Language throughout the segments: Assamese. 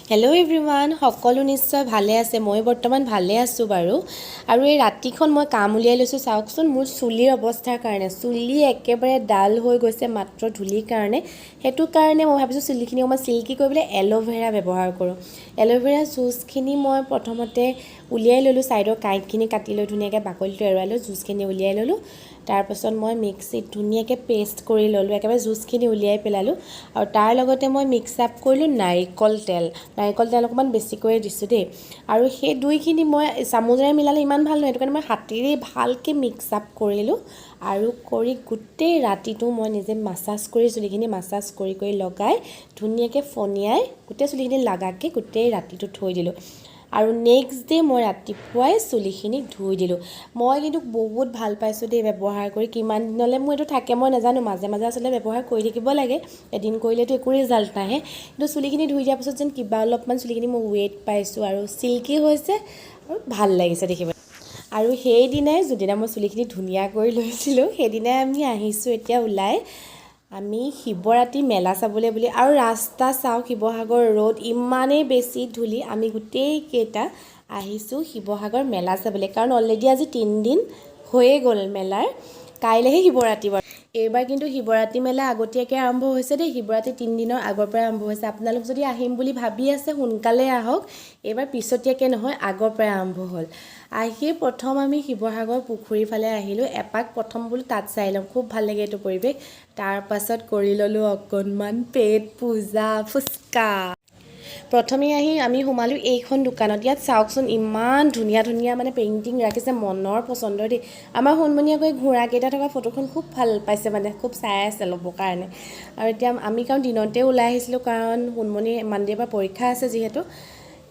হেল্ল' এভৰিৱান, সকলো নিশ্চয় ভালে আছে। মই বৰ্তমান ভালে আছোঁ বাৰু। আৰু এই ৰাতিখন মই কাম উলিয়াই লৈছোঁ। চাওকচোন মোৰ চুলিৰ অৱস্থাৰ কাৰণে, চুলি একেবাৰে ডাল হৈ গৈছে মাত্ৰ ধূলিৰ কাৰণে। সেইটো কাৰণে মই ভাবিছোঁ চুলিখিনি অকণমান চিল্কি কৰিবলৈ এল'ভেৰা ব্যৱহাৰ কৰোঁ। এল'ভেৰা জুচখিনি মই প্ৰথমতে উলিয়াই ল'লোঁ, ছাইডৰ কাঁইটখিনি কাটি লৈ ধুনীয়াকৈ বাকলিটো এৰুৱাই লৈ জুচখিনি উলিয়াই ল'লোঁ। তাৰপাছত মই মিক্সিত ধুনীয়াকৈ পেষ্ট কৰি ল'লোঁ, একেবাৰে জুচখিনি উলিয়াই পেলালোঁ। আৰু তাৰ লগতে মই মিক্স আপ কৰিলোঁ নাৰিকল তেল অকণমান বেছিকৈ দিছোঁ দেই। আৰু সেই দুইখিনি মই চামুচেৰে মিলালে ইমান ভাল নহয়, সেইটো কাৰণে মই হাতেৰে ভালকৈ মিক্স আপ কৰিলোঁ। আৰু কৰি গোটেই ৰাতিটো মই নিজে মাছাজ কৰি চুলিখিনি মাছাজ কৰি লগাই ধুনীয়াকৈ ফণিয়াই গোটেই চুলিখিনি লাগাকৈ গোটেই ৰাতিটো থৈ দিলোঁ। আৰু নেক্সট ডে মই ৰাতিপুৱাই চুলিখিনি ধুই দিলোঁ। মই কিন্তু বহুত ভাল পাইছোঁ দেই ব্যৱহাৰ কৰি। কিমান দিনলৈ মোৰ এইটো থাকে মই নাজানো, মাজে মাজে আচলতে ব্যৱহাৰ কৰি থাকিব লাগে, এদিন কৰিলেতো একো ৰিজাল্ট নাহে। কিন্তু চুলিখিনি ধুই দিয়াৰ পাছত যেন কিবা অলপমান চুলিখিনি মই ৱেট পাইছোঁ আৰু চিল্কি হৈছে আৰু ভাল লাগিছে দেখিবলৈ। আৰু সেইদিনাই যোনদিনা মই চুলিখিনি ধুনীয়া কৰি লৈছিলোঁ, সেইদিনাই আমি আহিছোঁ এতিয়া ওলাই আমি শিৱৰাত্ৰি মেলা চাবলৈ বুলি। আৰু ৰাস্তা চাওক, শিৱসাগৰ ৰোড ইমানেই বেছি ধূলি। আমি গোটেইকেইটা আহিছোঁ শিৱসাগৰ মেলা চাবলৈ, কাৰণ অলৰেডি আজি 3 দিন হৈয়ে গ'ল মেলাৰ, কাইলৈহে শিৱৰাত্ৰি বাৰু। এইবাৰ কিন্তু শিৱৰাত্ৰি মেলা আগতীয়াকৈ আৰম্ভ হৈছে দেই। শিৱৰাত্ৰি 3 দিনৰ আগৰ পৰাই আৰম্ভ হৈছে। আপোনালোক যদি আহিম বুলি ভাবি আছে সোনকালে আহক, এইবাৰ পিছতীয়াকৈ নহয়, আগৰ পৰাই আৰম্ভ হ'ল। আহি প্ৰথম আমি শিৱসাগৰ পুখুৰীৰ ফালে আহিলোঁ, এপাক প্ৰথম বোলো তাত চাই ল'ম, খুব ভাল লাগে এইটো পৰিৱেশ। তাৰপাছত কৰি ল'লোঁ অকণমান পেট পূজা, ফুচকা। প্ৰথমে আহি আমি সোমালোঁ এইখন দোকানত। ইয়াত চাওকচোন ইমান ধুনীয়া ধুনীয়া মানে পেইণ্টিং ৰাখিছে, মনৰ পচন্দৰ দেই। আমাৰ সোণমণি আকৌ ঘোঁৰাকেইটা থকা ফটোখন খুব ভাল পাইছে, মানে খুব চাই আছে ল'বৰ কাৰণে। আৰু এতিয়া আমি কাৰণ দিনতে ওলাই আহিছিলোঁ, কাৰণ সোণমণি মানডেৰ পৰা পৰীক্ষা আছে যিহেতু।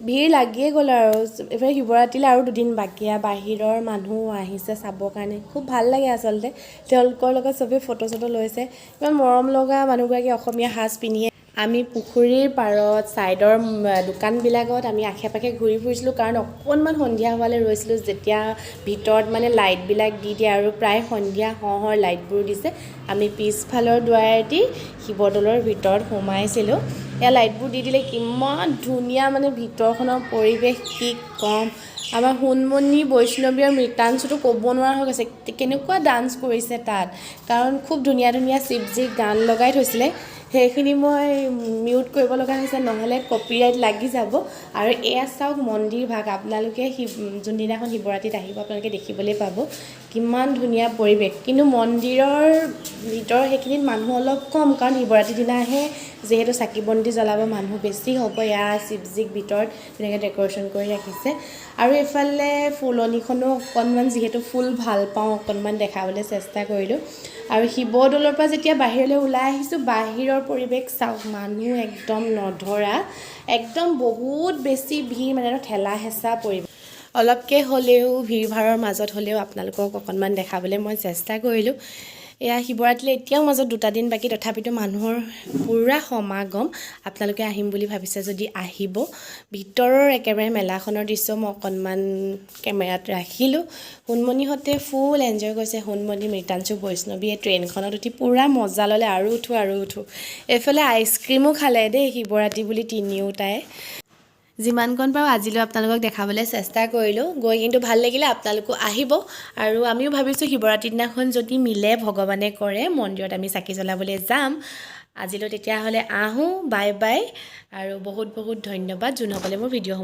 ভিৰ লাগিয়ে গ'ল আৰু এইফালে শিৱৰাত্ৰিলৈ আৰু 2 দিন বাকী। বাহিৰৰ মানুহ আহিছে চাবৰ কাৰণে, খুব ভাল লাগে আচলতে। তেওঁলোকৰ লগত চবেই ফটো চটো লৈছে, ইমান মৰম লগা মানুহগৰাকী অসমীয়া সাজ পিন্ধিয়ে। আমি পুখুৰীৰ পাৰত ছাইডৰ দোকানবিলাকত আমি আশে পাশে ঘূৰি ফুৰিছিলোঁ, কাৰণ অকণমান সন্ধিয়া হোৱালৈ ৰৈছিলোঁ, যেতিয়া ভিতৰত মানে লাইটবিলাক দি দিয়ে আৰু প্ৰায় সন্ধিয়া হওঁ লাইটবোৰ দিছে। আমি পিছফালৰ দুৱাৰেদি শিৱদৌলৰ ভিতৰত সোমাইছিলোঁ। এয়া লাইটবোৰ দি দিলে কিমান ধুনীয়া মানে ভিতৰখনৰ পৰিৱেশ, কি ক'ম। আমাৰ সোণমণি, বৈষ্ণৱী আৰু মৃতাঞ্চুতো ক'ব নোৱাৰা হৈ গৈছে, কেনেকুৱা ডান্স কৰিছে তাত। কাৰণ খুব ধুনীয়া ধুনীয়া শিৱজীক গান লগাই থৈছিলে, সেইখিনি মই মিউট কৰিব লগা হৈছে, নহ'লে কপিৰাইট লাগি যাব। আৰু এয়া চাওক মন্দিৰ ভাগ, আপোনালোকে যোনদিনাখন শিৱৰাত্ৰিত আহিব আপোনালোকে দেখিবলৈ পাব কিমান ধুনীয়া পৰিৱেশ। কিন্তু মন্দিৰৰ ভিতৰৰ সেইখিনিত মানুহ অলপ কম, কাৰণ শিৱৰাত্ৰিৰ দিনাহে যিহেতু চাকি বন্তি জ্বলাব, মানুহ বেছি হ'ব। এয়া শিৱজীক ভিতৰত ধুনীয়াকৈ ডেক'ৰেশ্যন কৰি ৰাখিছে। আৰু এইফালে ফুলনিখনো অকণমান, যিহেতু ফুল ভাল পাওঁ, অকণমান দেখাবলৈ চেষ্টা কৰিলোঁ। আৰু শিৱদৌলৰ পৰা যেতিয়া বাহিৰলৈ ওলাই আহিছোঁ, বাহিৰৰ পৰিৱেশ চাওক, মানুহ একদম নধৰা, একদম বহুত বেছি ভিৰ, মানে ঠেলা হেঁচা পৰিৱেশ। অলপকৈ হ'লেও ভিৰ ভাৰৰ মাজত হ'লেও আপোনালোকক অকণমান দেখাবলৈ মই চেষ্টা কৰিলোঁ। এয়া শিৱৰাত্ৰিলৈ এতিয়াও মাজত 2টা দিন বাকী, তথাপিতো মানুহৰ পূৰা সমাগম। আপোনালোকে আহিম বুলি ভাবিছে যদি আহিব। ভিতৰৰ একেবাৰে মেলাখনৰ দৃশ্য মই অকণমান কেমেৰাত ৰাখিলোঁ। সোণমণিহঁতে ফুল এনজয় কৰিছে, সোণমণি, মৃতাঞ্চু, বৈষ্ণৱীয়ে ট্ৰেইনখনত উঠি পূৰা মজা ল'লে, আৰু উঠো। এইফালে আইচক্ৰীমো খালে দেই, শিৱৰাত্ৰি বুলি তিনিওটাই। যিমানকণ পাৰোঁ আজিলৈ আপোনালোকক দেখাবলৈ চেষ্টা কৰিলোঁ। গৈ কিন্তু ভাল লাগিলে, আপোনালোকো আহিব। আৰু আমিও ভাবিছোঁ শিৱৰাত্ৰিৰ দিনাখন যদি মিলে, ভগৱানে কৰে, মন্দিৰত আমি চাকি জ্বলাবলৈ যাম। আজিলৈ তেতিয়াহ'লে আহোঁ, বাই বাই। আৰু বহুত বহুত ধন্যবাদ যোনসকলে মোৰ ভিডিঅ'সমূহ